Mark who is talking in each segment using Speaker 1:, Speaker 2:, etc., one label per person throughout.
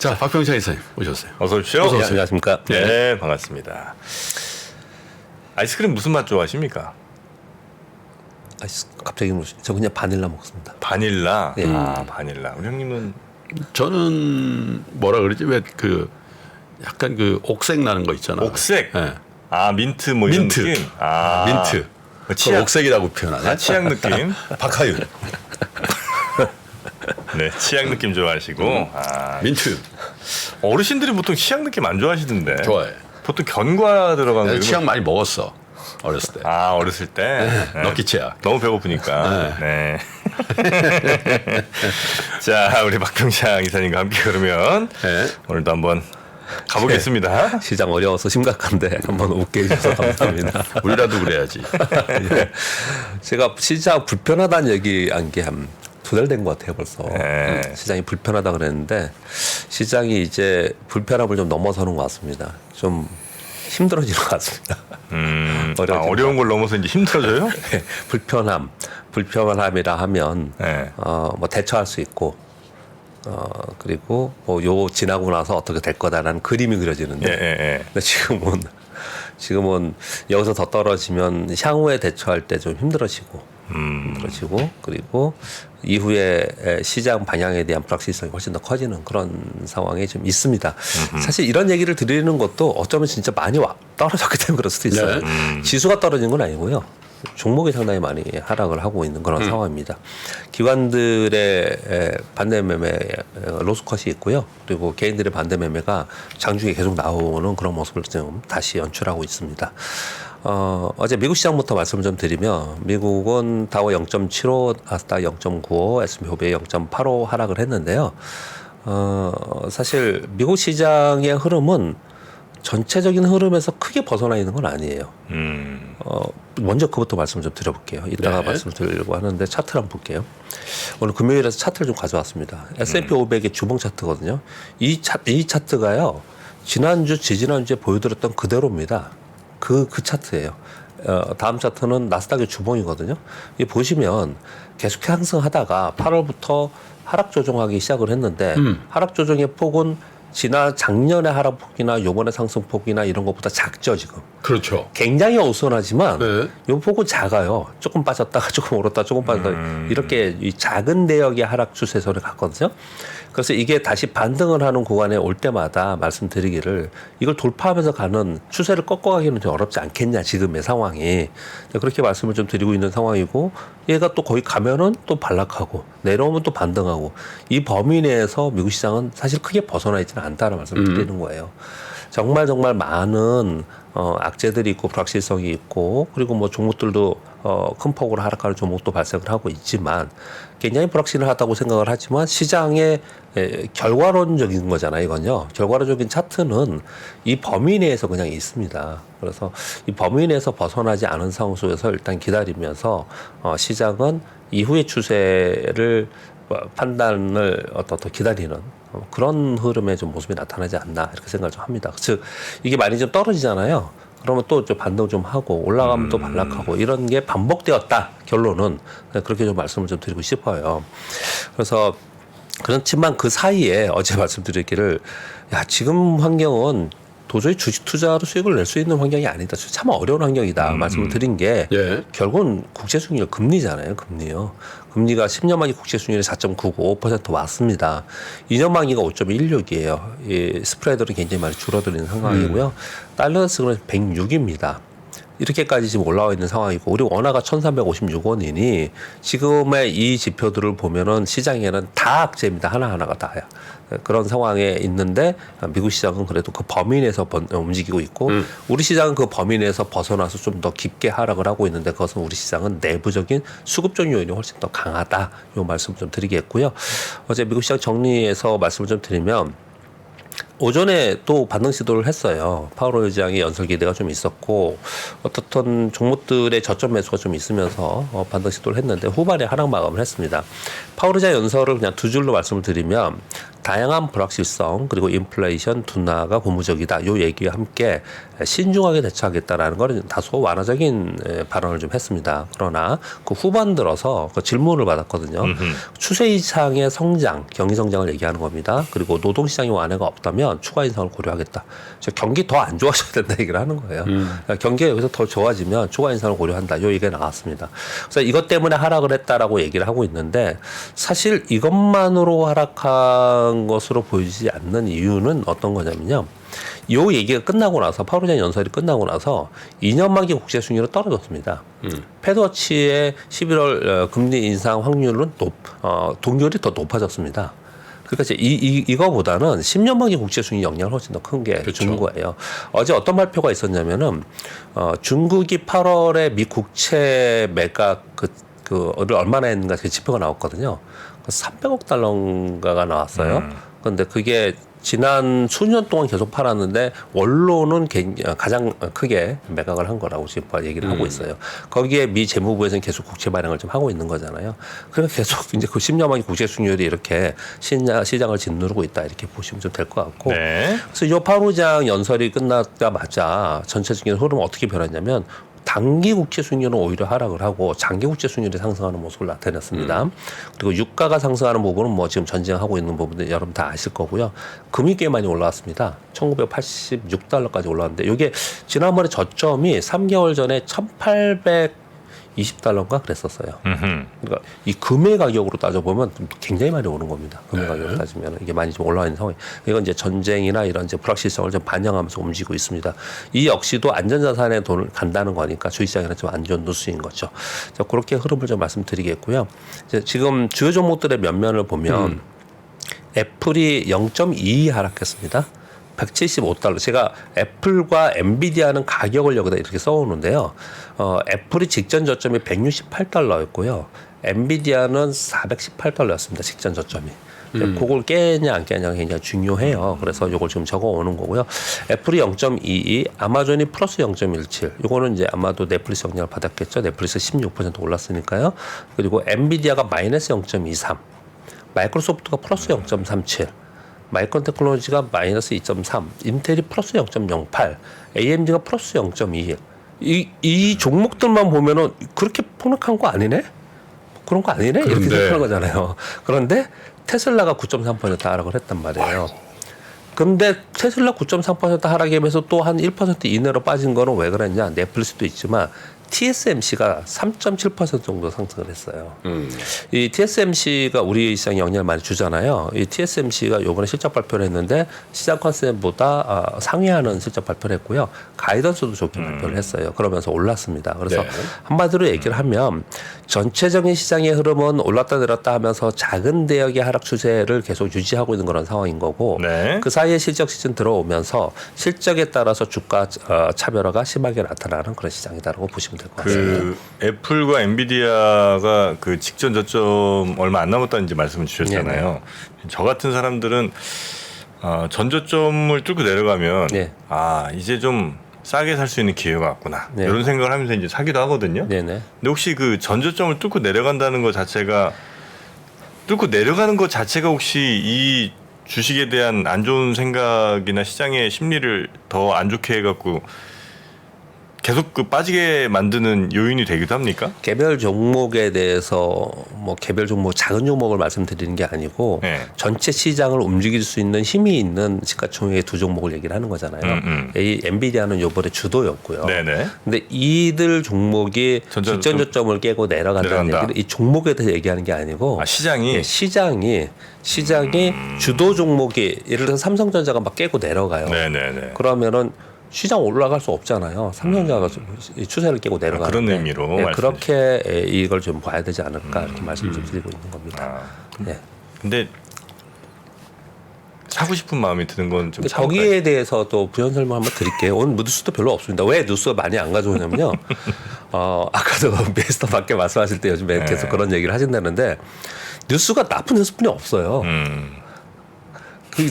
Speaker 1: 자, 박병창 이사님 오셨어요.
Speaker 2: 어서 오십시오.
Speaker 1: 어서 오세요.
Speaker 3: 안녕하십니까.
Speaker 2: 네, 반갑습니다. 아이스크림 무슨 맛 좋아하십니까?
Speaker 3: 갑자기 저 그냥 바닐라 먹습니다.
Speaker 2: 바닐라.
Speaker 3: 네.
Speaker 2: 아, 바닐라. 우리 형님은
Speaker 1: 저는 뭐라 그러지? 왜 그 약간 그 옥색 나는 거 있잖아.
Speaker 2: 옥색.
Speaker 1: 네.
Speaker 2: 아, 민트 뭐 이런
Speaker 1: 민트.
Speaker 2: 느낌. 아,
Speaker 1: 민트. 그
Speaker 2: 치약.
Speaker 1: 옥색이라고 표현하네.
Speaker 2: 아, 치약 느낌.
Speaker 1: 박하윤.
Speaker 2: 네, 치약 느낌 좋아하시고. 아,
Speaker 1: 민트.
Speaker 2: 어르신들이 보통 치약 느낌 안 좋아하시던데.
Speaker 1: 좋아해.
Speaker 2: 보통 견과 들어간 거.
Speaker 1: 내가
Speaker 2: 이런
Speaker 1: 치약
Speaker 2: 거-
Speaker 1: 많이 먹었어. 어렸을 때.
Speaker 2: 아, 어렸을 때. 네.
Speaker 1: 럭키 치약.
Speaker 2: 너무 배고프니까. 네. 자, 우리 박병창 이사님과 함께 그러면
Speaker 1: 네.
Speaker 2: 오늘도 한번 가보겠습니다.
Speaker 3: 시장 어려워서 심각한데 한번 웃게 해주셔서 감사합니다.
Speaker 1: 우리라도 그래야지.
Speaker 3: 예. 제가 시장 불편하다는 얘기한 게 한 두 달 된 것 같아요 벌써.
Speaker 2: 네.
Speaker 3: 시장이 불편하다 그랬는데 시장이 이제 불편함을 좀 넘어서는 것 같습니다. 좀 힘들어지는 것 같습니다.
Speaker 2: 어려운 걸 넘어서 이제 힘들어져요?
Speaker 3: 네, 불편함이라 하면
Speaker 2: 네.
Speaker 3: 뭐 대처할 수 있고 그리고 뭐 요 지나고 나서 어떻게 될 거다라는 그림이 그려지는데
Speaker 2: 예, 예, 예.
Speaker 3: 근데 지금은 여기서 더 떨어지면 향후에 대처할 때 좀 힘들어지고 그리고 이후에 시장 방향에 대한 불확실성이 훨씬 더 커지는 그런 상황이 좀 있습니다. 사실 이런 얘기를 드리는 것도 어쩌면 진짜 많이 떨어졌기 때문에 그럴 수도 있어요. 지수가 떨어진 건 아니고요. 종목이 상당히 많이 하락을 하고 있는 그런 상황입니다. 기관들의 반대 매매 로스컷이 있고요. 그리고 개인들의 반대 매매가 장중에 계속 나오는 그런 모습을 좀 다시 연출하고 있습니다. 어제 미국 시장부터 말씀을 좀 드리면 미국은 다우 0.75, 나스닥 0.95, S&P 500 0.85 하락을 했는데요. 사실 미국 시장의 흐름은 전체적인 흐름에서 크게 벗어나 있는 건 아니에요. 먼저 그것도 말씀 좀 드려볼게요. 이따가
Speaker 1: 네.
Speaker 3: 말씀 드리려고 하는데 차트를 한번 볼게요. 오늘 금요일에서 차트를 좀 가져왔습니다. S&P 500의 주봉 차트거든요. 이 차트가요. 지난주, 지지난주에 보여드렸던 그대로입니다. 그 차트예요. 다음 차트는 나스닥의 주봉이거든요. 이 보시면 계속 상승하다가 8월부터 하락 조정하기 시작을 했는데 하락 조정의 폭은 작년의 하락폭이나 요번의 상승폭이나 이런 것보다 작죠 지금.
Speaker 1: 그렇죠.
Speaker 3: 굉장히 어수선하지만
Speaker 1: 네.
Speaker 3: 요 폭은 작아요. 조금 빠졌다가 조금 오르다 조금 빠졌다 이렇게 이 작은 대역의 하락 추세선을 갔거든요. 그래서 이게 다시 반등을 하는 구간에 올 때마다 말씀드리기를 이걸 돌파하면서 가는 추세를 꺾어가기는 좀 어렵지 않겠냐 지금의 상황이. 그렇게 말씀을 좀 드리고 있는 상황이고 얘가 또 거의 가면은 또 반락하고 내려오면 또 반등하고 이 범위 내에서 미국 시장은 사실 크게 벗어나 있지는 않다는 말씀을 드리는 거예요. 정말 많은 악재들이 있고 불확실성이 있고 그리고 뭐 종목들도 큰 폭으로 하락하는 종목도 발생을 하고 있지만 굉장히 불확실하다고 생각을 하지만 시장의 결과론적인 거잖아요, 이건요. 결과론적인 차트는 이 범위 내에서 그냥 있습니다. 그래서 이 범위 내에서 벗어나지 않은 상황 속에서 일단 기다리면서 시장은 이후의 추세를 판단을 더 기다리는 그런 흐름의 좀 모습이 나타나지 않나 이렇게 생각을 좀 합니다. 즉 이게 많이 좀 떨어지잖아요. 그러면 또 좀 반등 좀 하고 올라가면 또 반락하고 이런 게 반복되었다. 결론은 그렇게 좀 말씀을 좀 드리고 싶어요. 그래서 그렇지만 그 사이에 어제 말씀드렸기를 지금 환경은 도저히 주식 투자로 수익을 낼 수 있는 환경이 아니다. 참 어려운 환경이다. 말씀을 드린 게
Speaker 1: 예.
Speaker 3: 결국은 국채수익률 금리잖아요. 금리요. 금리가 10년 만기 국채수익률이 4.95% 왔습니다. 2년 만기가 5.16이에요. 이 스프레드는 굉장히 많이 줄어드는 상황이고요. 달러스는 106입니다. 이렇게까지 지금 올라와 있는 상황이고 우리 원화가 1,356원이니 지금의 이 지표들을 보면은 시장에는 다 악재입니다. 하나하나가 다야. 그런 상황에 있는데 미국 시장은 그래도 그 범위 내에서 움직이고 있고 우리 시장은 그 범위 내에서 벗어나서 좀 더 깊게 하락을 하고 있는데 그것은 우리 시장은 내부적인 수급적 요인이 훨씬 더 강하다. 이 말씀을 좀 드리겠고요. 어제 미국 시장 정리해서 말씀을 좀 드리면 오전에 또 반등 시도를 했어요. 파월 의장의 연설 기대가 좀 있었고 어떻든 종목들의 저점 매수가 좀 있으면서 반등 시도를 했는데 후반에 하락 마감을 했습니다. 파월 의장 연설을 그냥 두 줄로 말씀을 드리면 다양한 불확실성 그리고 인플레이션 둔화가 고무적이다. 요 얘기와 함께 신중하게 대처하겠다라는 거는 다소 완화적인 발언을 좀 했습니다. 그러나 그 후반 들어서 그 질문을 받았거든요. 추세 이상의 성장, 경기 성장을 얘기하는 겁니다. 그리고 노동시장의 완화가 없다면 추가 인상을 고려하겠다. 경기 더 안 좋아져야 된다 얘기를 하는 거예요. 그러니까 경기가 여기서 더 좋아지면 추가 인상을 고려한다. 요 얘기가 나왔습니다. 그래서 이것 때문에 하락을 했다라고 얘기를 하고 있는데 사실 이것만으로 하락한 것으로 보이지 않는 이유는 어떤 거냐면요. 요 얘기가 끝나고 나서 파우르장 연설이 끝나고 나서 2년 만기 국채 수익률은 떨어졌습니다. 패드워치의 11월 금리 인상 확률은 동결이 더 높아졌습니다. 그러니까 이제 이거보다는 10년 만기 국채 수익 영향을 훨씬 더 큰 게 주는 거예요. 어제 어떤 발표가 있었냐면은 중국이 8월에 미 국채 매각 그를 얼마나 했는가 그 지표가 나왔거든요. 300억 달러인가가 나왔어요. 그런데 그게 지난 수년 동안 계속 팔았는데 원로는 가장 크게 매각을 한 거라고 지금 얘기를 하고 있어요. 거기에 미 재무부에서는 계속 국채 발행을 좀 하고 있는 거잖아요. 그러니까 계속 이제 그 10년 만기 국채 수익률이 이렇게 시장을 짓누르고 있다 이렇게 보시면 좀 될 것 같고.
Speaker 2: 네.
Speaker 3: 그래서 이 파우르장 연설이 끝나자마자 전체적인 흐름은 어떻게 변했냐면 단기 국채 수익률은 오히려 하락을 하고 장기 국채 수익률이 상승하는 모습을 나타냈습니다. 그리고 유가가 상승하는 부분은 뭐 지금 전쟁하고 있는 부분들 여러분 다 아실 거고요. 금이 꽤 많이 올라왔습니다. 1986달러까지 올라왔는데 이게 지난번에 저점이 3개월 전에 1820달러인가 그랬었어요. 그러니까 이 금의 가격으로 따져보면 굉장히 많이 오른 겁니다. 금의 가격으로 따지면 이게 많이 좀 올라와 있는 상황이. 이건 이제 전쟁이나 이런 이제 불확실성을 좀 반영하면서 움직이고 있습니다. 이 역시도 안전자산에 돈을 간다는 거니까 주식시장에는 좀 안 좋은 뉴스인 거죠. 자, 그렇게 흐름을 좀 말씀드리겠고요. 이제 지금 주요 종목들의 면면을 보면 애플이 0.22 하락했습니다. 175달러. 제가 애플과 엔비디아는 가격을 여기다 이렇게 써오는데요. 애플이 직전 저점이 168달러였고요. 엔비디아는 418달러였습니다. 직전 저점이. 그걸 깨냐 안 깨냐가 굉장히 중요해요. 그래서 이걸 지금 적어 오는 거고요. 애플이 0.22, 아마존이 플러스 0.17. 이거는 이제 아마도 넷플릭스 영향을 받았겠죠. 넷플릭스 16% 올랐으니까요. 그리고 엔비디아가 마이너스 0.23, 마이크로소프트가 플러스 0.37. 마이크론 테크놀로지가 마이너스 2.3, 인텔이 플러스 0.08, AMD가 플러스 0.21. 이 종목들만 보면은 그렇게 폭락한 거 아니네? 그런 거 아니네? 이렇게 생각하는 거잖아요. 그런데 테슬라가 9.3% 하락을 했단 말이에요. 근데 테슬라 9.3% 하락하면서 또 한 1% 이내로 빠진 거는 왜 그랬냐? 넷플릭스도 있지만 TSMC가 3.7% 정도 상승을 했어요. 이 TSMC가 우리 시장에 영향을 많이 주잖아요. 이 TSMC가 요번에 실적 발표를 했는데 시장 컨셉보다 상회하는 실적 발표를 했고요. 가이던스도 좋게 발표를 했어요. 그러면서 올랐습니다. 그래서
Speaker 1: 네.
Speaker 3: 한마디로 얘기를 하면 전체적인 시장의 흐름은 올랐다 내렸다 하면서 작은 대역의 하락 추세를 계속 유지하고 있는 그런 상황인 거고
Speaker 2: 네.
Speaker 3: 그 사이에 실적 시즌 들어오면서 실적에 따라서 주가 차별화가 심하게 나타나는 그런 시장이다라고 보시면 될 것 같습니다.
Speaker 2: 그 애플과 엔비디아가 그 직전 저점 얼마 안 남았다는 이제 말씀을 주셨잖아요.
Speaker 3: 네네.
Speaker 2: 저 같은 사람들은 전 저점을 뚫고 내려가면
Speaker 3: 네.
Speaker 2: 이제 좀 싸게 살 수 있는 기회가 왔구나.
Speaker 3: 네.
Speaker 2: 이런 생각을 하면서 이제 사기도 하거든요.
Speaker 3: 네네.
Speaker 2: 근데 혹시 그 전 저점을 뚫고 내려간다는 것 자체가 혹시 이 주식에 대한 안 좋은 생각이나 시장의 심리를 더 안 좋게 해갖고 계속 그 빠지게 만드는 요인이 되기도 합니까?
Speaker 3: 개별 종목에 대해서 뭐 개별 종목 작은 종목을 말씀드리는 게 아니고
Speaker 2: 네.
Speaker 3: 전체 시장을 움직일 수 있는 힘이 있는 시가총액의 두 종목을 얘기를 하는 거잖아요. 이 엔비디아는 요번에 주도였고요.
Speaker 2: 네네.
Speaker 3: 근데 이들 종목이
Speaker 2: 전전
Speaker 3: 직전 저점을 깨고 내려간다는
Speaker 2: 내려간다.
Speaker 3: 얘기는 이 종목에 대해서 얘기하는 게 아니고
Speaker 2: 시장이
Speaker 3: 예, 시장이 주도 종목이 예를 들어서 삼성전자가 막 깨고 내려가요.
Speaker 2: 네네네.
Speaker 3: 그러면은 시장 올라갈 수 없잖아요. 삼성전자가 이 추세를 깨고 내려가는
Speaker 2: 그런 의미로
Speaker 3: 그렇게 이걸 좀 봐야 되지 않을까 이렇게 말씀 좀 드리고 있는 겁니다. 네.
Speaker 2: 근데 사고 싶은 마음이 드는 건 좀
Speaker 3: 거기에 대해서 또 부연 설명 한번 드릴게요. 오늘 뉴스도 별로 없습니다. 왜 뉴스가 많이 안 가져오냐면요. 아까도 미스터 밖에 말씀하실 때 요즘에 계속 그런 얘기를 하신다는데 뉴스가 나쁜 뉴스뿐이 없어요.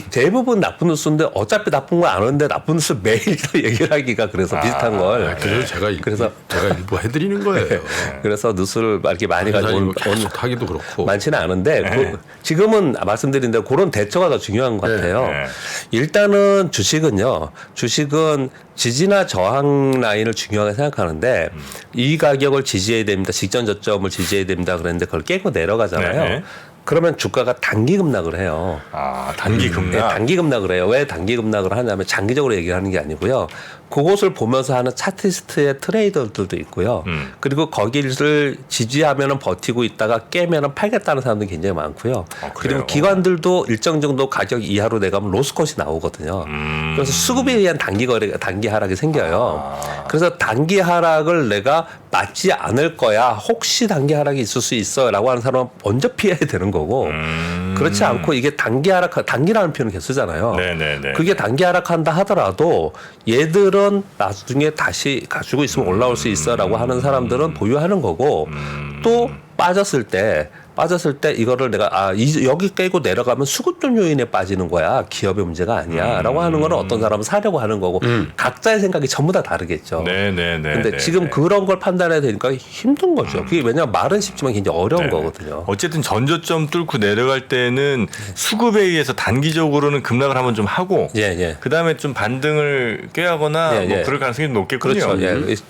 Speaker 3: 대부분 나쁜 뉴스인데 어차피 나쁜 거 아는데 나쁜 뉴스 매일 또 얘기를 하기가 그래서 비슷한 걸.
Speaker 1: 그래서 제가 일부 해드리는 거예요.
Speaker 3: 그래서 뉴스를 이렇게 많이 가지고
Speaker 1: 계속 하기도 그렇고
Speaker 3: 많지는 않은데 지금은 말씀드린 대로 그런 대처가 더 중요한 것 같아요. 일단은 주식은 지지나 저항 라인을 중요하게 생각하는데 이 가격을 지지해야 됩니다. 직전 저점을 지지해야 됩니다. 그랬는데 그걸 깨고 내려가잖아요.
Speaker 2: 네.
Speaker 3: 그러면 주가가 단기 급락을 해요.
Speaker 2: 아, 단기 급락.
Speaker 3: 네, 단기 급락을 해요. 왜 단기 급락을 하냐면 장기적으로 얘기하는 게 아니고요. 그것을 보면서 하는 차트리스트의 트레이더들도 있고요. 그리고 거기를 지지하면은 버티고 있다가 깨면은 팔겠다는 사람들이 굉장히 많고요. 그리고 기관들도 일정 정도 가격 이하로 내가면 로스컷이 나오거든요. 그래서 수급에 의한 단기 하락이 생겨요. 그래서 단기 하락을 내가 맞지 않을 거야. 혹시 단기 하락이 있을 수 있어라고 하는 사람은 먼저 피해야 되는 거고. 그렇지 않고 이게 단기라는 표현을 계속 쓰잖아요.
Speaker 2: 네네네.
Speaker 3: 그게 단기 하락한다 하더라도 얘들은 나중에 다시 가지고 있으면 올라올 수 있어라고 하는 사람들은 보유하는 거고 또 빠졌을 때 이거를 내가 여기 깨고 내려가면 수급적 요인에 빠지는 거야. 기업의 문제가 아니야라고 하는 거는 어떤 사람은 사려고 하는 거고 각자의 생각이 전부 다 다르겠죠.
Speaker 2: 네네네.
Speaker 3: 근데 지금 그런 걸 판단해야 되니까 힘든 거죠. 그게 왜냐하면 말은 쉽지만 굉장히 어려운 거거든요.
Speaker 2: 어쨌든 전저점 뚫고 내려갈 때는 수급에 의해서 단기적으로는 급락을 한번 좀 하고 그다음에 좀 반등을 꾀하거나 뭐 그럴 가능성이 높겠군요.
Speaker 3: 그렇죠.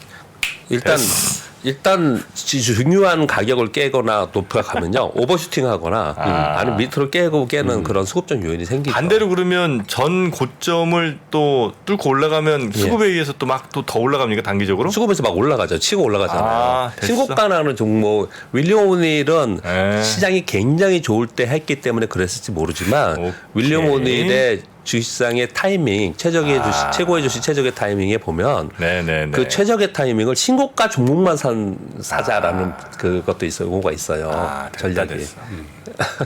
Speaker 3: 일단 중요한 가격을 깨거나 높아가면요 오버슈팅하거나 아니면 밑으로 깨는 그런 수급적 요인이 생기죠.
Speaker 2: 반대로 그러면 전 고점을 또 뚫고 올라가면 수급에 의해서 또 막 또 더 올라갑니까 단기적으로?
Speaker 3: 수급에서 막 올라가죠. 치고 올라가잖아요. 신고가나는 종목 윌리엄 오닐은 시장이 굉장히 좋을 때 했기 때문에 그랬을지 모르지만 윌리엄 오닐의 주식시장의 타이밍, 최고의 주식 최적의 타이밍에 보면 그 최적의 타이밍을 신고가 종목만 사자라는 그것도 있어요. 그거가 있어요. 전략이.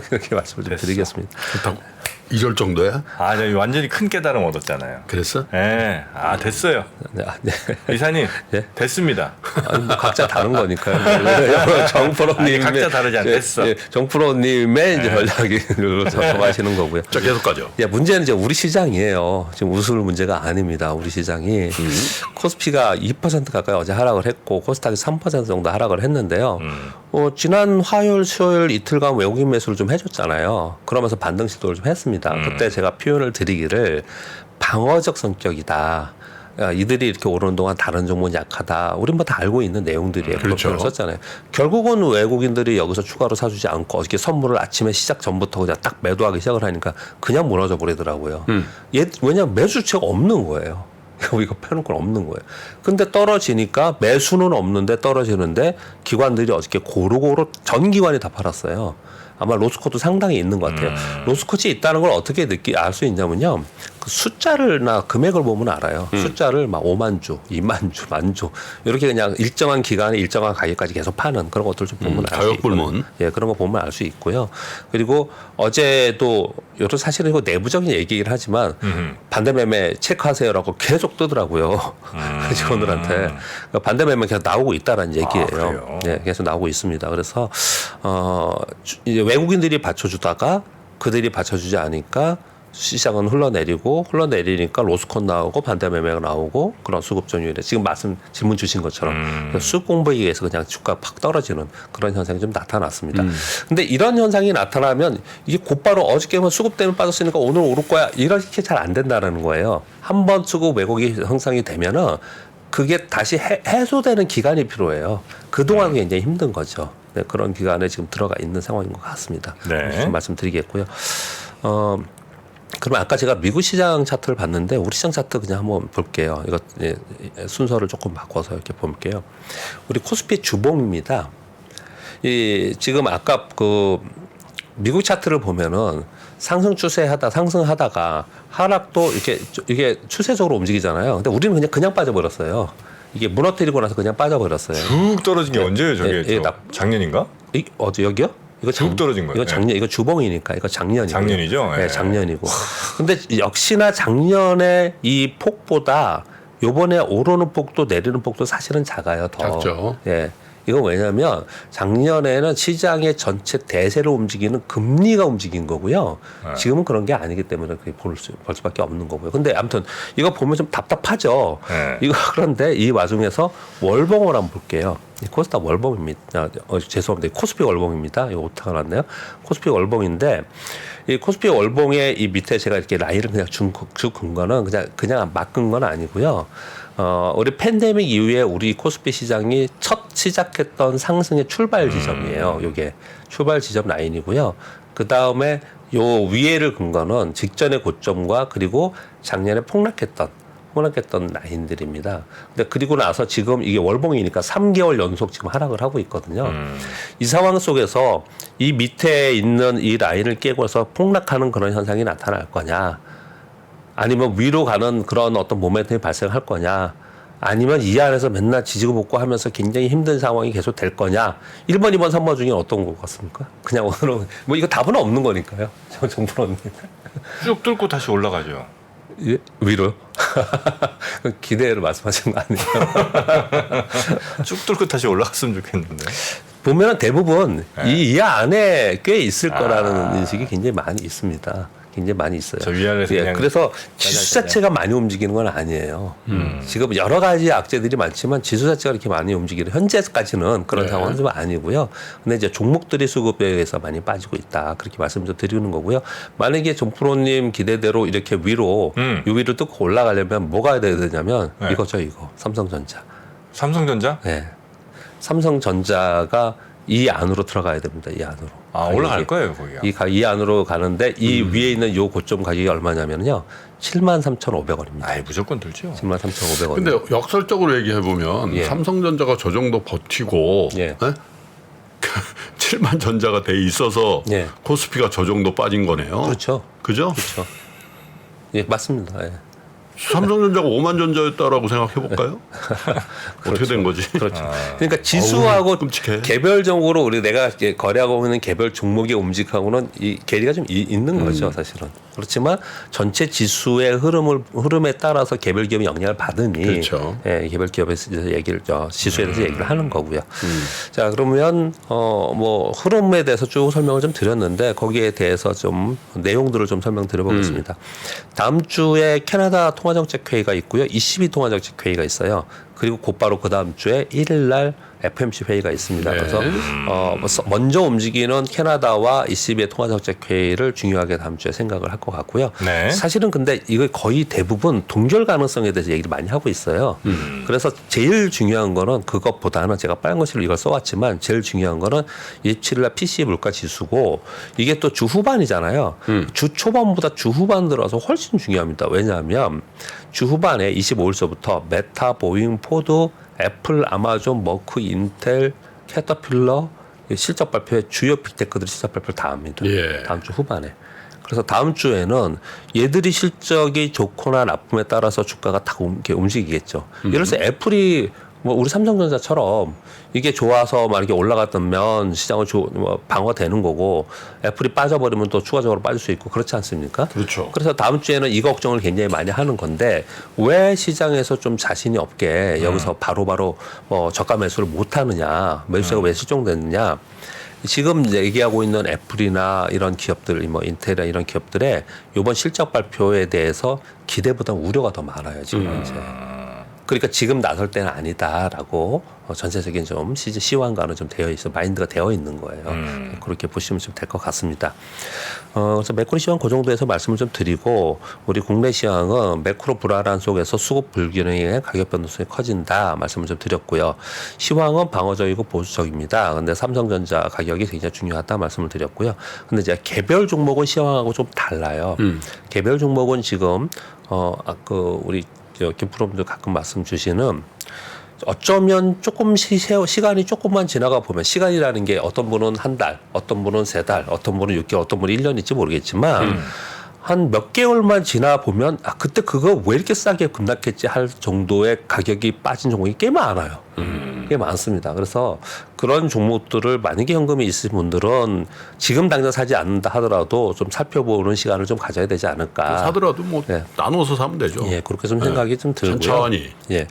Speaker 3: 그렇게 말씀을 좀 드리겠습니다.
Speaker 1: 그렇다고 이럴 정도야?
Speaker 2: 네, 완전히 큰 깨달음 얻었잖아요.
Speaker 1: 그랬어?
Speaker 2: 네. 됐어요. 이사님, 됐습니다.
Speaker 3: 아니, 뭐 각자 다른 거니까요. 정프로님의
Speaker 2: 각자 다르지 않겠어.
Speaker 3: 정프로님의 이제 전략으로 접하시는 거고요.
Speaker 1: 자, 계속 가죠.
Speaker 3: 문제는 이제 우리 시장이에요. 지금 웃을 문제가 아닙니다. 우리 시장이 코스피가 2% 가까이 어제 하락을 했고 코스닥이 3% 정도 하락을 했는데요. 지난 화요일, 수요일 이틀간 외국인 매수를 좀 해줬잖아요. 그러면서 반등 시도를 좀 했습니다. 그때 제가 표현을 드리기를 방어적 성격이다. 이들이 이렇게 오르는 동안 다른 종목은 약하다. 우린 뭐 다 알고 있는 내용들이에요.
Speaker 1: 그렇죠.
Speaker 3: 그런 썼잖아요. 결국은 외국인들이 여기서 추가로 사주지 않고 어저께 선물을 아침에 시작 전부터 그냥 딱 매도하기 시작을 하니까 그냥 무너져 버리더라고요. 왜냐하면 매수처가 없는 거예요. 이거 펴놓은 건 없는 거예요. 근데 떨어지니까 매수는 없는데 떨어지는데 기관들이 어저께 고루고루 전 기관이 다 팔았어요. 아마 로스컷도 상당히 있는 것 같아요. 로스컷이 있다는 걸 어떻게 알 수 있냐면요. 그 숫자를나 금액을 보면 알아요. 숫자를 막 5만 주, 2만 주, 1만 주 이렇게 그냥 일정한 기간에 일정한 가격까지 계속 파는 그런 것들 좀 보면 알 수 있고요.
Speaker 1: 가격불문.
Speaker 3: 그런 거 보면 알 수 있고요. 그리고 어제도 이것도 사실은 이거 내부적인 얘기긴 하지만 반대 매매 체크하세요라고 계속 뜨더라고요. 직원들한테 반대 매매 계속 나오고 있다라는 얘기예요. 계속 나오고 있습니다. 그래서 이제 외국인들이 받쳐주다가 그들이 받쳐주지 않으니까 시장은 흘러내리니까 로스컷 나오고 반대 매매가 나오고 그런 수급 전율에 지금 질문 주신 것처럼 수급 공부에 의해서 그냥 주가 팍 떨어지는 그런 현상이 좀 나타났습니다. 근데 이런 현상이 나타나면 이게 곧바로 어저께만 수급 때문에 빠졌으니까 오늘 오를 거야 이렇게 잘 안 된다는 거예요. 한번 수급 왜곡이 형성이 되면은 그게 다시 해소되는 기간이 필요해요. 그동안 굉장히 힘든 거죠. 그런 기간에 지금 들어가 있는 상황인 것 같습니다. 좀 말씀드리겠고요. 그러면 아까 제가 미국 시장 차트를 봤는데 우리 시장 차트 그냥 한번 볼게요. 이거 순서를 조금 바꿔서 이렇게 볼게요. 우리 코스피 주봉입니다. 지금 아까 그 미국 차트를 보면은 상승하다가 하락도 이게 추세적으로 움직이잖아요. 근데 우리는 그냥 빠져버렸어요. 이게 무너뜨리고 나서 그냥 빠져버렸어요.
Speaker 2: 쭉 떨어진 게 언제예요, 저게? 작년인가?
Speaker 3: 여기요? 이거
Speaker 2: 쭉 떨어진 거예요.
Speaker 3: 이거 작년, 이거 주봉이니까 이거 작년이고.
Speaker 2: 작년이죠?
Speaker 3: 네, 작년이고. 근데 역시나 작년에 이 폭보다 요번에 오르는 폭도 내리는 폭도 사실은 작아요. 더.
Speaker 1: 작죠.
Speaker 3: 예. 이건 왜냐하면 작년에는 시장의 전체 대세를 움직이는 금리가 움직인 거고요. 지금은 그런 게 아니기 때문에 그게 볼 수밖에 없는 거고요. 근데 아무튼 이거 보면 좀 답답하죠. 이거 그런데 이 와중에서 월봉을 한번 볼게요. 코스닥 월봉입니다. 죄송합니다. 코스피 월봉입니다. 이거 오타가 났네요. 코스피 월봉인데 이 코스피 월봉의 이 밑에 제가 이렇게 라인을 그냥 쭉 긋은 거는 그냥 막 긋은 건 아니고요. 우리 팬데믹 이후에 우리 코스피 시장이 첫 시작했던 상승의 출발 지점이에요. 이게 출발 지점 라인이고요. 그 다음에 요 위에를 근 거는 직전의 고점과 그리고 작년에 폭락했던 라인들입니다. 근데 그리고 나서 지금 이게 월봉이니까 3개월 연속 지금 하락을 하고 있거든요. 이 상황 속에서 이 밑에 있는 이 라인을 깨고서 폭락하는 그런 현상이 나타날 거냐, 아니면 위로 가는 그런 어떤 모멘텀이 발생할 거냐, 아니면 이 안에서 맨날 지지고 볶고 하면서 굉장히 힘든 상황이 계속 될 거냐. 1번, 2번, 3번 중에 어떤 것 같습니까? 그냥 오늘은 뭐 이거 답은 없는 거니까요. 정부는
Speaker 2: 쭉 뚫고 다시 올라가죠.
Speaker 3: 예? 위로요? 기대를 말씀하시는 거 아니에요?
Speaker 2: 쭉 뚫고 다시 올라갔으면 좋겠는데.
Speaker 3: 보면 대부분 이 안에 꽤 있을 거라는 인식이 굉장히 많이 있습니다. 굉장히 많이 있어요.
Speaker 2: 저 위안에서 그냥
Speaker 3: 그래서 지수 자체가 많이 움직이는 건 아니에요. 지금 여러 가지 악재들이 많지만 지수 자체가 이렇게 많이 움직이는 현재까지는 그런 상황은 좀 아니고요. 근데 이제 종목들이 수급에 의해서 많이 빠지고 있다. 그렇게 말씀 좀 드리는 거고요. 만약에 정프로님 기대대로 이렇게 위로 요 위로 뚫고 올라가려면 뭐가 돼야 되냐면 이거죠, 이거. 삼성전자.
Speaker 2: 삼성전자?
Speaker 3: 네. 삼성전자가 이 안으로 들어가야 됩니다. 이 안으로.
Speaker 2: 올라갈 거예요, 거기가.
Speaker 3: 이 안으로 가는데 이 위에 있는 요 고점 가격이 얼마냐면요. 73,500원입니다.
Speaker 2: 아이, 무조건 들죠.
Speaker 3: 73,500원.
Speaker 1: 근데 역설적으로 얘기해 보면
Speaker 3: 예.
Speaker 1: 삼성전자가 저 정도 버티고
Speaker 3: 예.
Speaker 1: 7만 전자가 돼 있어서
Speaker 3: 예.
Speaker 1: 코스피가 저 정도 빠진 거네요.
Speaker 3: 그렇죠.
Speaker 1: 그죠?
Speaker 3: 그렇죠. 예, 맞습니다. 예.
Speaker 1: 삼성전자가 5만 전자였다라고 생각해 볼까요? 어떻게 된 거지?
Speaker 3: 그렇죠. 그러니까 지수하고
Speaker 1: 끔찍해.
Speaker 3: 개별적으로 내가 이제 거래하고 있는 개별 종목의 움직임하고는 이 괴리가 좀 있는 거죠, 사실은. 그렇지만 전체 지수의 흐름에 따라서 개별 기업이 영향을 받으니
Speaker 1: 그렇죠.
Speaker 3: 예, 개별 기업에서 지수에 대해서 얘기를 하는 거고요. 자, 그러면 뭐 흐름에 대해서 쭉 설명을 좀 드렸는데 거기에 대해서 좀 내용들을 좀 설명드려보겠습니다. 다음 주에 캐나다 통화정책회의가 있고요. ECB 통화정책회의가 있어요. 그리고 곧바로 그 다음 주에 1일 날 FMC 회의가 있습니다.
Speaker 1: 네.
Speaker 3: 그래서 먼저 움직이는 캐나다와 ECB의 통화정책회의를 중요하게 다음 주에 생각을 할 것 같고요.
Speaker 2: 네.
Speaker 3: 사실은 근데 이거 거의 대부분 동결 가능성에 대해서 얘기를 많이 하고 있어요. 그래서 제일 중요한 거는 그것보다는 제가 빨간 글씨로 이걸 써왔지만 제일 중요한 거는 27일 날 PCE 물가 지수고 이게 또 주 후반이잖아요. 주 초반보다 주 후반 들어서 훨씬 중요합니다. 왜냐하면 주 후반에 25일서부터 메타, 보잉, 포드, 애플, 아마존, 머크, 인텔, 캐터필러 실적 발표에 주요 빅테크들이 실적 발표를 다 합니다.
Speaker 1: 예.
Speaker 3: 다음 주 후반에. 그래서 다음 주에는 얘들이 실적이 좋거나 나쁨에 따라서 주가가 다 움직이겠죠. 예를 들어서 애플이 뭐 우리 삼성전자처럼 이게 좋아서 막 이렇게 올라갔다면 시장은 방어되는 거고 애플이 빠져버리면 또 추가적으로 빠질 수 있고 그렇지 않습니까?
Speaker 1: 그렇죠.
Speaker 3: 그래서 다음 주에는 이 걱정을 굉장히 많이 하는 건데 왜 시장에서 좀 자신이 없게 여기서 바로바로 저가 매수를 못 하느냐, 매수세가 왜 실종됐느냐. 지금 얘기하고 있는 애플이나 이런 기업들, 뭐 인텔이나 이런 기업들의 이번 실적 발표에 대해서 기대보다 우려가 더 많아요, 지금 현재. 그러니까 지금 나설 때는 아니다라고 전체적인 좀 시황과는 좀 되어 있어 마인드가 되어 있는 거예요. 그렇게 보시면 좀 될 것 같습니다. 그래서 매크로 시황 그 정도에서 말씀을 좀 드리고 우리 국내 시황은 매크로 불안한 속에서 수급 불균형의 가격 변동성이 커진다 말씀을 좀 드렸고요. 시황은 방어적이고 보수적입니다. 근데 삼성전자 가격이 굉장히 중요하다 말씀을 드렸고요. 근데 이제 개별 종목은 시황하고 좀 달라요. 개별 종목은 지금 우리 김프로님도 가끔 말씀 주시는 어쩌면 조금 시간이 조금만 지나가 보면 시간이라는 게 어떤 분은 한 달, 어떤 분은 세 달, 어떤 분은 6개월, 어떤 분은 1년일지 모르겠지만 한 몇 개월만 지나 보면 그때 그거 왜 이렇게 싸게 급락했지 할 정도의 가격이 빠진 종목이 꽤 많아요. 게 많습니다. 그래서 그런 종목들을 만약에 현금이 있으신 분들은 지금 당장 사지 않는다 하더라도 좀 살펴보는 시간을 좀 가져야 되지 않을까.
Speaker 1: 사더라도 뭐
Speaker 3: 네.
Speaker 1: 나눠서 사면 되죠.
Speaker 3: 예, 그렇게 좀 생각이 좀 들고요.
Speaker 1: 천천히.
Speaker 3: 예,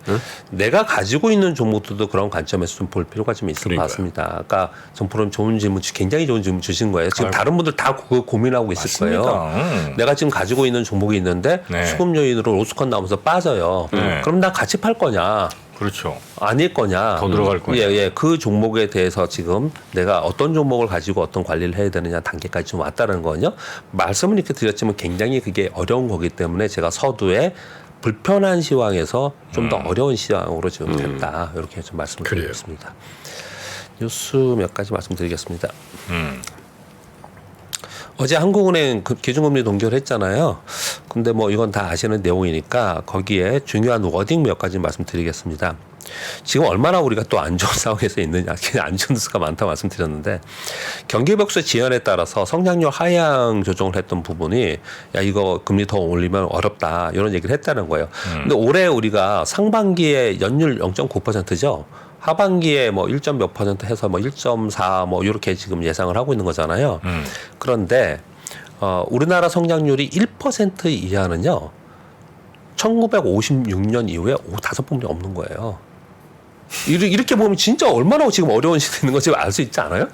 Speaker 3: 내가 가지고 있는 종목들도 그런 관점에서 좀 볼 필요가 좀 있을
Speaker 1: 그러니까요.
Speaker 3: 것 같습니다. 아까 정프로님 좋은 질문, 굉장히 좋은 질문 주신 거예요. 지금 다른 분들 다 그거 고민하고 있을 거예요.
Speaker 2: 맞습니다.
Speaker 3: 내가 지금 가지고 있는 종목이 있는데
Speaker 2: 네.
Speaker 3: 수급 요인으로 로스컨 나오면서 빠져요.
Speaker 2: 네.
Speaker 3: 그럼 나 같이 팔 거냐?
Speaker 2: 그렇죠.
Speaker 3: 아닐 거냐?
Speaker 2: 더 들어갈 거냐?
Speaker 3: 예, 예. 그 종목에 대해서 지금 내가 어떤 종목을 가지고 어떤 관리를 해야 되느냐 단계까지 좀 왔다는 거는요. 말씀은 이렇게 드렸지만 굉장히 그게 어려운 거기 때문에 제가 서두에 불편한 시황에서 좀 더 어려운 시황으로 지금 됐다. 이렇게 좀 말씀을
Speaker 1: 그래요.
Speaker 3: 드리겠습니다. 뉴스 몇 가지 말씀드리겠습니다. 어제 한국은행 기준금리 동결했잖아요. 근데 뭐 이건 다 아시는 내용이니까 거기에 중요한 워딩 몇 가지 말씀드리겠습니다. 지금 얼마나 우리가 또 안 좋은 상황에서 있느냐, 안 좋은 뉴스가 많다고 말씀드렸는데 경기 복수 지연에 따라서 성장률 하향 조정을 했던 부분이 야 이거 금리 더 올리면 어렵다 이런 얘기를 했다는 거예요. 근데 올해 우리가 상반기에 연율 0.9%죠. 하반기에 뭐 1점 몇 % 해서 뭐 1.4 뭐 이렇게 지금 예상을 하고 있는 거잖아요. 그런데 우리나라 성장률이 1% 이하는요. 1956년 이후에 5번이 없는 거예요. 이렇게 보면 진짜 얼마나 지금 어려운 시대에 있는 건지 알 수 있지 않아요?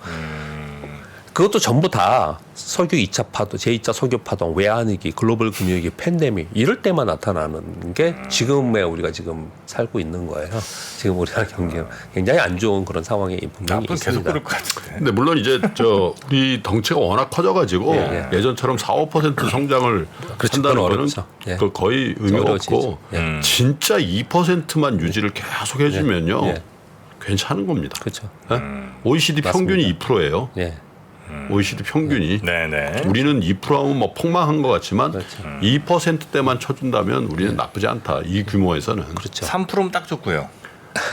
Speaker 3: 그것도 전부 다 석유 2차 파동, 제2차 석유 파동, 외환위기, 글로벌 금융위기, 팬데믹 이럴 때만 나타나는 게 지금의 우리가 지금 살고 있는 거예요. 지금 우리나라 경기는 굉장히 안 좋은 그런 상황이 분명히
Speaker 2: 앞으로 계속
Speaker 3: 있습니다.
Speaker 2: 그럴 것 같은데.
Speaker 1: 근데 물론 이제 우리 덩치가 워낙 커져가지고 예전처럼 4~5% 성장을
Speaker 3: 그렇죠.
Speaker 1: 한다는
Speaker 3: 그건
Speaker 1: 거는
Speaker 3: 어렵죠. 예.
Speaker 1: 그 거의 의미가
Speaker 3: 어려워지죠.
Speaker 1: 없고
Speaker 3: 예.
Speaker 1: 진짜 2%만 유지를 계속 해주면요
Speaker 3: 예.
Speaker 1: 괜찮은 겁니다.
Speaker 3: 그렇죠.
Speaker 1: 예? OECD 평균이 2%예요.
Speaker 3: 예.
Speaker 1: OECD 평균이
Speaker 2: 네네.
Speaker 1: 우리는 2%하면 뭐 폭망한 것 같지만
Speaker 3: 그렇죠.
Speaker 1: 2%대만 쳐준다면 우리는 나쁘지 않다. 이 규모에서는
Speaker 3: 그렇죠.
Speaker 2: 3%면 딱 좋고요.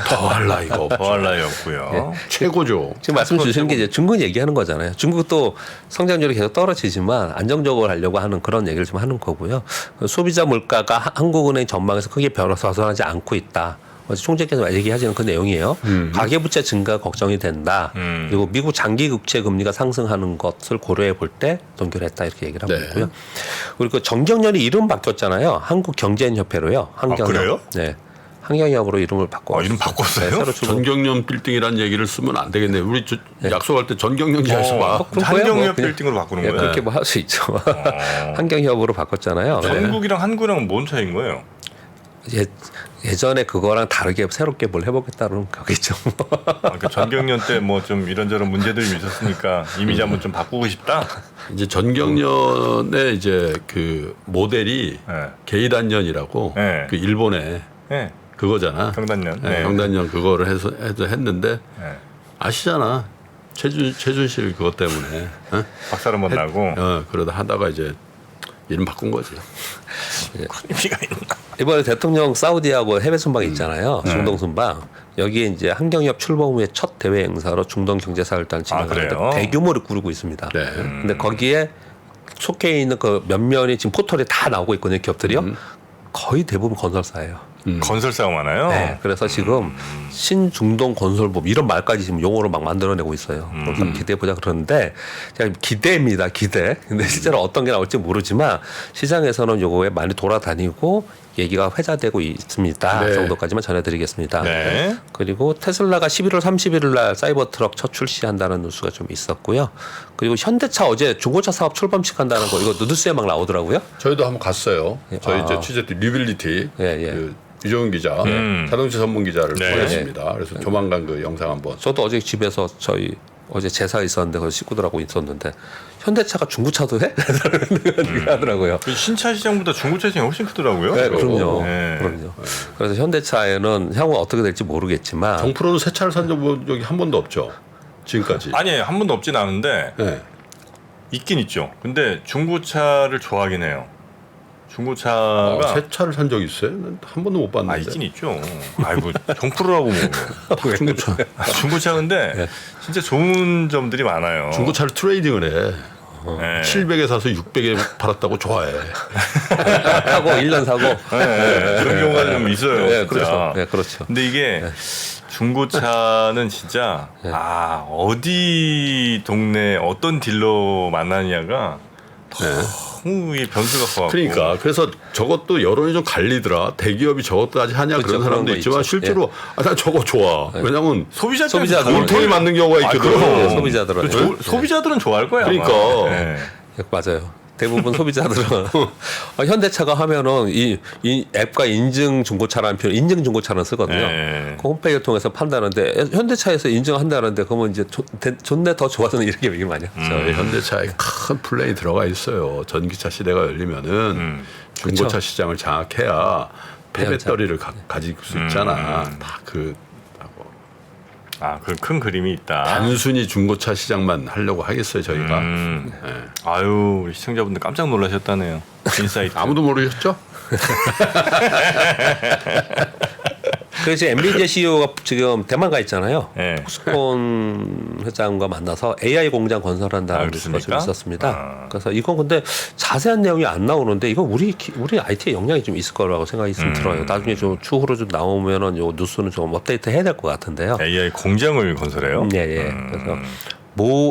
Speaker 1: 더 할 나위가 없죠.
Speaker 2: 더할 나위 없고요.
Speaker 1: 최고죠.
Speaker 3: 지금 말씀 주시는 게 이제 중국 얘기하는 거잖아요. 중국도 성장률이 계속 떨어지지만 안정적으로 하려고 하는 그런 얘기를 좀 하는 거고요. 소비자 물가가 한국은행 전망에서 크게 벗어나지 않고 있다. 어제 총재께서 얘기하시는 그 내용이에요. 가계부채 증가 걱정이 된다. 그리고 미국 장기 국채 금리가 상승하는 것을 고려해 볼 때 동결했다 이렇게 얘기를 하고
Speaker 1: 네.
Speaker 3: 있고요. 그리고 정경련이 이름 바뀌었잖아요. 한국경제인협회로요. 한경협.
Speaker 2: 그래요?
Speaker 3: 네. 한경협으로 이름을 바꿔.
Speaker 2: 이름 바꿨어요?
Speaker 3: 새로 출범.
Speaker 1: 전경련 빌딩이라는 얘기를 쓰면 안 되겠네요. 우리 약속할 때 전경련지에서 봐.
Speaker 3: 그런 거예요,
Speaker 2: 한경협
Speaker 3: 뭐 그냥.
Speaker 2: 빌딩으로 바꾸는
Speaker 3: 예,
Speaker 2: 거예요.
Speaker 3: 그렇게 뭐 할 수 있죠. 한경협으로 바꿨잖아요.
Speaker 2: 전국이랑 한국이랑 뭔 차이인 거예요?
Speaker 3: 예전에 그거랑 다르게 새롭게 뭘 해보겠다는 거겠죠.
Speaker 2: 그러니까 전경련 때 뭐 좀 이런저런 문제들이 있었으니까 이미지 한번 좀 바꾸고 싶다.
Speaker 1: 이제 전경련의 이제 그 모델이
Speaker 2: 네.
Speaker 1: 게이단련이라고
Speaker 2: 네.
Speaker 1: 그 일본의
Speaker 2: 네.
Speaker 1: 그거잖아.
Speaker 2: 경단련.
Speaker 1: 네,
Speaker 2: 네.
Speaker 1: 경단련 그거를 해서 했는데
Speaker 2: 네.
Speaker 1: 아시잖아. 최준실 그것 때문에
Speaker 2: 박사를 못 나고
Speaker 1: 그러다 하다가 이제 이름 바꾼 거지.
Speaker 2: 의미가 있나?
Speaker 3: 이번에 대통령 사우디하고 해외 순방 있잖아요. 중동 순방. 여기에 이제 한경협 출범 후에 첫 대외 행사로 중동 경제사활단을 진행하는데
Speaker 2: 그래요?
Speaker 3: 대규모를 꾸리고 있습니다.
Speaker 1: 네.
Speaker 3: 근데 거기에 속해 있는 그 몇몇이 지금 포털에 다 나오고 있거든요. 기업들이요. 거의 대부분 건설사예요.
Speaker 2: 건설 싸움 하나요?
Speaker 3: 네, 그래서 지금 신중동 건설법 이런 말까지 지금 용어로 막 만들어내고 있어요. 그래서 기대해 보자 그러는데 제가 기대입니다, 기대. 근데 실제로 어떤 게 나올지 모르지만 시장에서는 요거에 많이 돌아다니고 얘기가 회자되고 있습니다.
Speaker 1: 네.
Speaker 3: 정도까지만 전해드리겠습니다.
Speaker 2: 네.
Speaker 3: 그리고 테슬라가 11월 30일 날 사이버 트럭 첫 출시한다는 뉴스가 좀 있었고요. 그리고 현대차 어제 중고차 사업 출범식한다는 거 이거 뉴스에 막 나오더라고요.
Speaker 1: 저희도 한번 갔어요. 저희
Speaker 3: 아.
Speaker 1: 이제 취재 때 리빌리티
Speaker 3: 예, 예.
Speaker 1: 그 유정훈 기자, 자동차 전문 기자를
Speaker 2: 네.
Speaker 1: 보냈습니다. 그래서 조만간 그 영상 한번.
Speaker 3: 저도 어제 집에서 저희 어제 제사 있었는데 그 식구들하고 있었는데 현대차가 중고차도 해? 하더라고요.
Speaker 2: 그 신차 시장보다 중고차 시장이 훨씬 크더라고요.
Speaker 3: 네, 그럼요.
Speaker 2: 네.
Speaker 3: 그럼요. 그래서 현대차에는 향후 어떻게 될지 모르겠지만
Speaker 1: 정프로는 새 차를 산 적이 한 번도 없죠. 지금까지.
Speaker 2: 아니에요. 한 번도 없진 않은데
Speaker 1: 네.
Speaker 2: 있긴 있죠. 근데 중고차를 좋아하긴 해요. 중고차가
Speaker 1: 새 차를 산 적 있어요? 난한 번도 못 봤는데.
Speaker 2: 있긴 있죠. 아이고 정프로라고 뭐.
Speaker 1: 중고차.
Speaker 2: 중고차 근데 진짜 좋은 점들이 많아요.
Speaker 1: 중고차를 트레이딩을 해.
Speaker 2: 네.
Speaker 1: 700에 사서 600에 팔았다고 좋아해.
Speaker 3: 하고 1년 사고.
Speaker 2: 그런 경우가 좀 있어요.
Speaker 3: 네,
Speaker 2: 진짜.
Speaker 3: 그렇죠. 네, 그렇죠.
Speaker 2: 근데 이게 중고차는 진짜 어디 동네 어떤 딜러 만나냐가 너무 이 변수가 커갖고.
Speaker 1: 그러니까 그래서 저것도 여론이 좀 갈리더라. 대기업이 저것까지 하냐
Speaker 3: 그렇죠.
Speaker 1: 그런 사람도
Speaker 3: 그런 거
Speaker 1: 있지만
Speaker 3: 있죠.
Speaker 1: 실제로 나 저거 좋아. 왜냐면
Speaker 3: 소비자들은
Speaker 1: 몸통이 맞는 경우가 있거든.
Speaker 3: 그럼요. 소비자들은.
Speaker 2: 소비자들은 좋아할 거야.
Speaker 1: 그러니까.
Speaker 2: 아마. 네.
Speaker 3: 맞아요. 대부분 소비자들은 현대차가 하면은 이 앱과 인증 중고차라는 표현, 인증 중고차는 쓰거든요.
Speaker 2: 네.
Speaker 3: 그 홈페이지를 통해서 판다는데 현대차에서 인증한다는데 그러면 이제 존내 더 좋아서는 이렇게 얘기 많이 하죠.
Speaker 1: 저희 현대차에 큰 플레이 들어가 있어요. 전기차 시대가 열리면은 중고차
Speaker 3: 그쵸.
Speaker 1: 시장을 장악해야 폐배터리를 가질 수 있잖아.
Speaker 2: 그 큰 그림이 있다.
Speaker 1: 단순히 중고차 시장만 하려고 하겠어요 저희가. 네.
Speaker 2: 아유, 우리 시청자분들 깜짝 놀라셨다네요. 인사이트.
Speaker 1: 아무도 모르셨죠?
Speaker 3: 그래서 엔비디아 CEO가 지금 대만 가 있잖아요.
Speaker 2: 네.
Speaker 3: 폭스콘 회장과 만나서 AI 공장 건설한다는
Speaker 2: 그렇습니까?
Speaker 3: 것이 있었습니다. 그래서 이건 근데 자세한 내용이 안 나오는데 이건 우리 IT에 영향이 좀 있을 거라고 생각이 좀 들어요. 나중에 좀 추후로 좀 나오면은 요 뉴스는 좀 업데이트 해야 될 것 같은데요.
Speaker 2: AI 공장을 건설해요?
Speaker 3: 네, 예. 그래서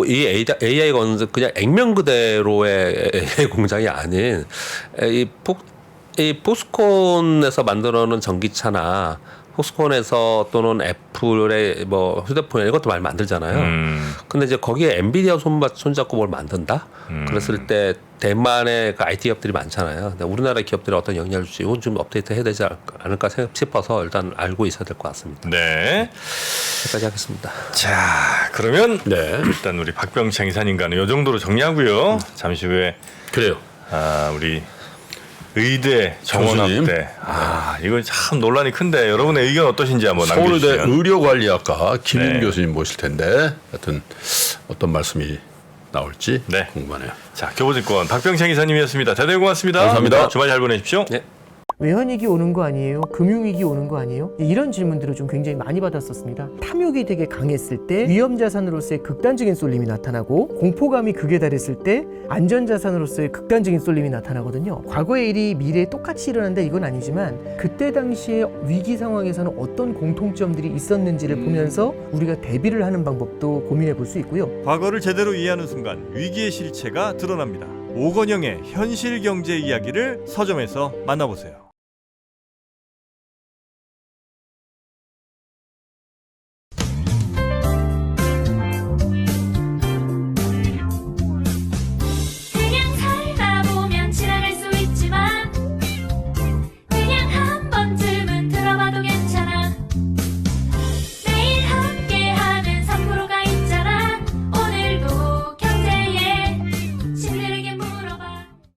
Speaker 3: 이 AI 건설 그냥 액면 그대로의 AI 공장이 아닌 이 폭스콘에서 만들어놓은 전기차나 폭스콘에서 또는 애플의 뭐 휴대폰 이것도 많이 만들잖아요. 근데 이제 거기에 엔비디아 손잡고 뭘 만든다? 그랬을 때 대만의 그 IT 기업들이 많잖아요. 근데 우리나라 기업들이 어떤 영향을 줄지 이건 좀 업데이트 해야 되지 않을까 싶어서 일단 알고 있어야 될 것 같습니다.
Speaker 2: 네.
Speaker 3: 여기까지 하겠습니다.
Speaker 2: 자, 그러면
Speaker 1: 네.
Speaker 2: 일단 우리 박병창 이사님과는 이 정도로 정리하고요. 잠시 후에
Speaker 1: 그래요.
Speaker 2: 우리 의대
Speaker 1: 교수님.
Speaker 2: 정원학대. 이거 참 논란이 큰데 여러분의 의견 어떠신지 한번
Speaker 1: 서울대
Speaker 2: 남겨주시면.
Speaker 1: 의료관리학과 김인
Speaker 2: 네.
Speaker 1: 교수님 모실 텐데 하여튼 어떤 말씀이 나올지
Speaker 2: 네.
Speaker 1: 궁금하네요.
Speaker 2: 자, 교보증권 박병창 이사님이었습니다. 대단히 고맙습니다.
Speaker 1: 감사합니다.
Speaker 2: 주말 잘 보내십시오.
Speaker 3: 네.
Speaker 4: 외환위기 오는 거 아니에요? 금융위기 오는 거 아니에요? 이런 질문들을 좀 굉장히 많이 받았었습니다. 탐욕이 되게 강했을 때 위험자산으로서의 극단적인 쏠림이 나타나고 공포감이 극에 달했을 때 안전자산으로서의 극단적인 쏠림이 나타나거든요. 과거의 일이 미래에 똑같이 일어난다 이건 아니지만 그때 당시에 위기 상황에서는 어떤 공통점들이 있었는지를 보면서 우리가 대비를 하는 방법도 고민해 볼 수 있고요.
Speaker 5: 과거를 제대로 이해하는 순간 위기의 실체가 드러납니다. 오건영의 현실 경제 이야기를 서점에서 만나보세요.